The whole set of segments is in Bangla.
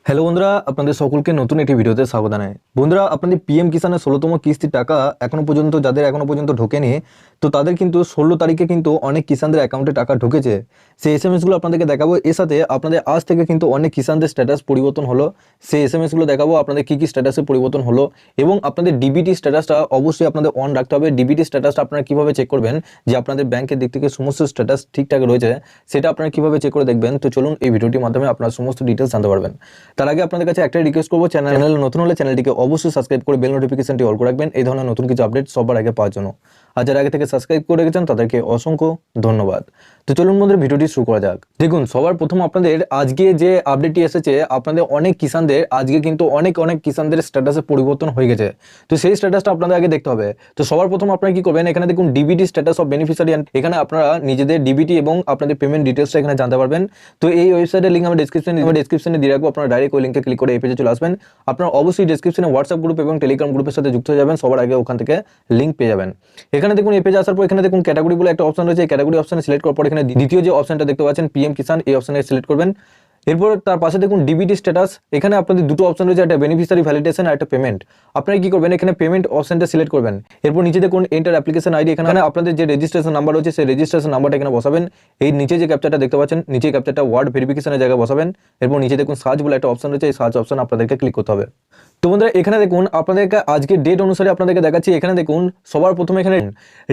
হ্যালো বন্ধুরা, আপনাদের সকলকে নতুন একটি ভিডিওতে স্বাগত জানাই। বন্ধুরা, আপনাদের পিএম কিষানের 16তম কিস্তির টাকা এখনো পর্যন্ত যাদের এখনো পর্যন্ত ঢোকেনি, তো তাদের কিন্তু 16 তারিখে কিন্তু অনেক কিষানদের অ্যাকাউন্টে টাকা ঢুকেছে। সেই এসএমএসগুলো আপনাদেরকে দেখাবো। এর সাথে আপনাদের আজ থেকে কিন্তু অনেক কিষানদের স্ট্যাটাস পরিবর্তন হলো, সেই এসএমএসগুলো দেখাবো আপনাদের কী কী স্ট্যাটাসে পরিবর্তন হলো। এবং আপনাদের ডিবিটি স্ট্যাটাসটা অবশ্যই আপনাদের অন রাখতে হবে। ডিবিটি স্ট্যাটাসটা আপনারা কীভাবে চেক করবেন যে আপনাদের ব্যাংকের দিক থেকে সমস্ত স্ট্যাটাস ঠিকঠাক রয়েছে, সেটা আপনারা কীভাবে চেক করে দেখবেন। তো চলুন এই ভিডিওটির মাধ্যমে আপনারা সমস্ত ডিটেলস জানতে পারবেন। তার আগে আপনাদের কাছে একটা রিকোয়েস্ট করবো, চ্যানেলে নতুন হলে চ্যানেলটিকে অবশ্যই সাবস্ক্রাইব করে বেল নোটিফিকেশনটি অল করে রাখবেন এই ধরনের নতুন কিছু আপডেট সবার আগে পাওয়ার জন্য। আর যারা আগে থেকে সাবস্ক্রাইব করে রেখেছেন তাদেরকে অসংখ্য ধন্যবাদ। তো চলুন বন্ধুরা, ভিডিওটি শুরু করা যাক। দেখুন, সবার প্রথম আপনাদের আজকে যে আপডেটটি এসেছে, আপনাদের অনেক কিষানদের আজকে কিন্তু অনেক কিষানদের স্ট্যাটাসে পরিবর্তন হয়ে গেছে। তো সেই স্ট্যাটাসটা আপনাদের আগে দেখতে হবে। তো সবার প্রথম আপনারা কি করবেন, এখানে দেখুন ডিবিটি স্ট্যাটাস অফ বেনিফিশিয়ারি, এখানে আপনারা নিজেদের ডিবিটি এবং আপনাদের পেমেন্ট ডিটেলসটা এখানে জানতে পারবেন। তো এই ওয়েবসাইটের লিঙ্ক আমি ডেসক্রিপশনে দিয়ে রাখবো, আপনারা ডাইরেক্ট ওই লিঙ্কে ক্লিক করে এই পেজে চলে আসবেন। আপনারা অবশ্যই ডেসক্রিপশনে হোয়াটসঅ্যাপ গ্রুপ এবং টেলিগ্রাম গ্রুপের সাথে যুক্ত হয়ে যাবেন, সবার আগে ওখান থেকে লিঙ্ক পেয়ে যাবেন। এখানে দেখুন এই পেজে আসার পর এখানে দেখুন ক্যাটাগরি বলে একটা অপশন রয়েছে। ক্যাটাগরি অপশনে সিলেক্ট করার পর এখানে দ্বিতীয় যে অপশনটা দেখতে পাচ্ছেন পিএম কিষান, এই অপশনে সিলেক্ট করবেন। এরপর তার পাশে দেখুন ডিবিটি স্ট্যাটাস, এখানে আপনাদের দুটো অপশন রয়েছে, একটা বেনিফিশিয়ারি ভ্যালিডেশন আর একটা পেমেন্ট। আপনারা কি করবেন, এখানে পেমেন্ট অপশনটা সিলেক্ট করবেন। এরপর নিচে দেখুন এন্টার অ্যাপ্লিকেশন আইডি, এখানে আপনাদের যে রেজিস্ট্রেশন নাম্বার রয়েছে সেই রেজিস্ট্রেশন নাম্বারটা এখানে বসাবেন। এই নিচে যে ক্যাপচারটা দেখতে পাচ্ছেন, নিচে ক্যাপচারটা ওয়ার্ড ভেরিফিকেশনের জায়গায় বসাবেন। এরপর নিচে দেখুন সার্চ বলে একটা অপশন রয়েছে, এই সার্চ অপশন আপনাদেরকে ক্লিক করতে হবে। তো বন্ধুরা, এখানে দেখুন আপনাদেরকে আজকে ডেট অনুসারে আপনাদেরকে দেখাচ্ছি। এখানে দেখুন সবার প্রথমে এখানে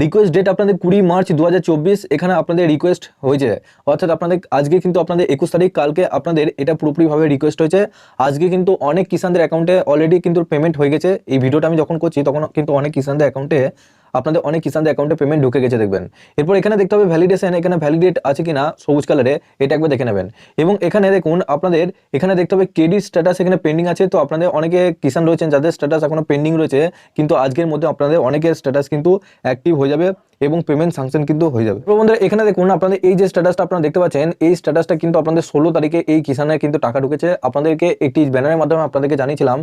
রিকোয়েস্ট ডেট আপনাদের 20 মার্চ 2024, এখানে আপনাদের রিকোয়েস্ট হয়েছে, অর্থাৎ আপনাদের আজকে কিন্তু আপনাদের 21 তারিখ, কালকে আপনাদের এটা পুরোপুরিভাবে রিকোয়েস্ট হয়েছে। আজকে কিন্তু অনেক কিষানদের অ্যাকাউন্টে অলরেডি কিন্তু পেমেন্ট হয়ে গেছে। এই ভিডিওটা আমি যখন করছি তখন কিন্তু অনেক কিষানদের অ্যাকাউন্টে পেমেন্ট ঢুকে গেছে দেখবেন। এরপর এখানে দেখতে হবে ভ্যালিডেশন, এখানে ভ্যালিডেট আছে কিনা সবুজ কালারে, এটা একবার দেখে নেবেন। এবং এখানে দেখুন আপনাদের এখানে দেখতে হবে ক্রেডিট স্ট্যাটাস এখানে পেন্ডিং আছে। তো আপনাদের অনেকে কিষান রয়েছেন যাদের স্ট্যাটাস এখনো পেন্ডিং রয়েছে, কিন্তু আজকের মধ্যে আপনাদের অনেকের স্ট্যাটাস কিন্তু অ্যাক্টিভ হয়ে যাবে এবং পেমেন্ট স্যাংশন কিন্তু হয়ে যাবে। বন্ধুরা, এখানে দেখুন আপনাদের এই যে স্ট্যাটাসটা আপনারা দেখতে পাচ্ছেন, এই স্ট্যাটাসটা কিন্তু আপনাদের 16 তারিখে এই কিষানের কিন্তু টাকা ঢুকেছে। আপনাদেরকে একটি ব্যানারের মাধ্যমে আপনাদেরকে জানিয়েছিলাম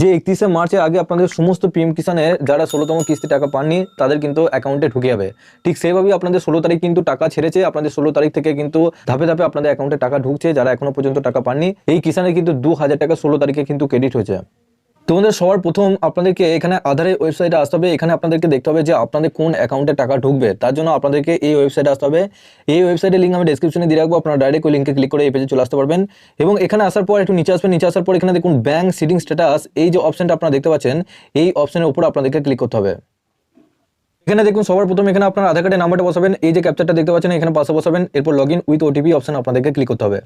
যে 31শে মার্চের আগে আপনাদের সমস্ত পিএম কিষানের যারা 16তম কিস্তি টাকা পাননি তাদের কিন্তু অ্যাকাউন্টে ঢুকে যাবে। ঠিক সেইভাবেই আপনাদের 16 তারিখ কিন্তু টাকা ছেড়েছে। আপনাদের 16 তারিখ থেকে কিন্তু ধাপে ধাপে আপনাদের অ্যাকাউন্টে টাকা ঢুকছে। যারা এখনো পর্যন্ত টাকা পাননি, এই কিষানের কিন্তু 2000 টাকা 16 তারিখে কিন্তু ক্রেডিট হয়েছে। তোমাদের সবার প্রথম আপনাদেরকে এখানে আধারের ওয়েবসাইটে আসতে হবে। এখানে আপনাদেরকে দেখতে হবে যে আপনাদের কোন অ্যাকাউন্টে টাকা ঢুকবে, তার জন্য আপনাদেরকে এই ওয়েবসাইটে আসতে হবে। এই ওয়েবসাইটের লিঙ্ক আমি ডেসক্রিপশনে দিয়ে রাখবো, আপনারা ডাইরেক্ট ওই লিঙ্কে ক্লিক করে এই পেজে চলে আসতে পারবেন। এবং এখানে আসার পর একটু নিচে আসবেন, নিচে আসার পর এখানে দেখুন ব্যাংক সিডিং স্ট্যাটাস, এই যে অপশনটা আপনারা দেখতে পাচ্ছেন, এই অপশনের উপর আপনাদেরকে ক্লিক করতে হবে। এখানে দেখুন সবার প্রথমে এখানে আপনার আধার কার্ডের নাম্বারটা বসাবেন, এই যে ক্যাপচারটা দেখতে পাচ্ছেন এখানে পাশে বসাবেন। এরপর লগইন উইথ ওটিপি অপশন আপনাদেরকে ক্লিক করতে হবে।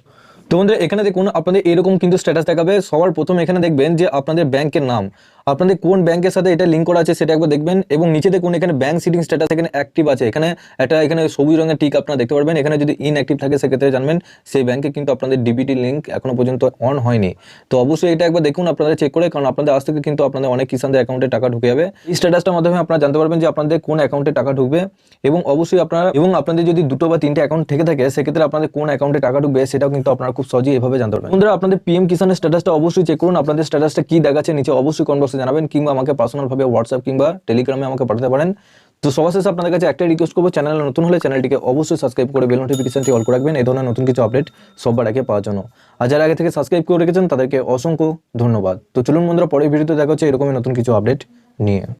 তো বন্ধুরা, এখানে দেখুন আপনাদের এরকম কিন্তু স্ট্যাটাস দেখাবে। সবার প্রথম এখানে দেখবেন যে আপনাদের ব্যাংকের নাম, আপনাদের কোন ব্যাংকের সাথে এটা লিঙ্ক করা আছে সেটা একবার দেখবেন। এবং নিচে দেখুন এখানে ব্যাংক সিডিং স্ট্যাটাস এখানে অ্যাক্টিভ আছে, এখানে সবুজ রঙের টিক আপনারা দেখতে পারবেন। এখানে যদি ইনঅ্যাক্টিভ থাকে সেক্ষেত্রে জানবেন সেই ব্যাংকে কিন্তু আপনাদের ডিবিটি লিঙ্ক এখনো পর্যন্ত অন হয়নি। তো অবশ্যই এটা একবার দেখুন আপনারা চেক করে, কারণ আপনাদের আজ থেকে কিন্তু আপনাদের অনেক কিষানদের অ্যাকাউন্টে টাকা ঢুকে যাবে। এই স্ট্যাটাসটার মাধ্যমে আপনারা জানতে পারবেন যে আপনাদের কোন অ্যাকাউন্টে টাকা ঢুকবে। এবং অবশ্যই আপনাদের যদি 2 বা 3টে অ্যাকাউন্ট থেকে থাকে সেক্ষেত্রে আপনাদের কোন অ্যাকাউন্টে টাকা ঢুকবে সেটাও কিন্তু আপনারা খুব সহজেই এভাবে জানতে পারবেন। বন্ধুরা, আপনাদের পিএম কিষানের স্ট্যাটাসটা অবশ্যই চেক করুন। আপনাদের স্ট্যাটাসটা কি দেখাচ্ছে নিচে অবশ্যই কমেন্ট বক্সে জানাবেন, কিংবা আমাকে পার্সোনালভাবে হোয়াটসঅ্যাপ কিংবা টেলিগ্রামে আমাকে পাঠাতে পারেন। তো সবার শেষে আপনাদের কাছে একটাই রিকোয়েস্ট করবো, চ্যানেলে নতুন হলে চ্যানেলটিকে অবশ্যই সাবস্ক্রাইব করে বেল নোটিফিকেশনটি অল করে রাখবেন এই ধরনের নতুন কিছু আপডেট সবার আগে পাওয়ার জন্য। আর যারা আগে থেকে সাবস্ক্রাইব করে রেখেছেন তাদেরকে অসংখ্য ধন্যবাদ। তো চলুন বন্ধুরা, পরের ভিডিওতে দেখা হচ্ছে এরকমই নতুন কিছু আপডেট নিয়ে।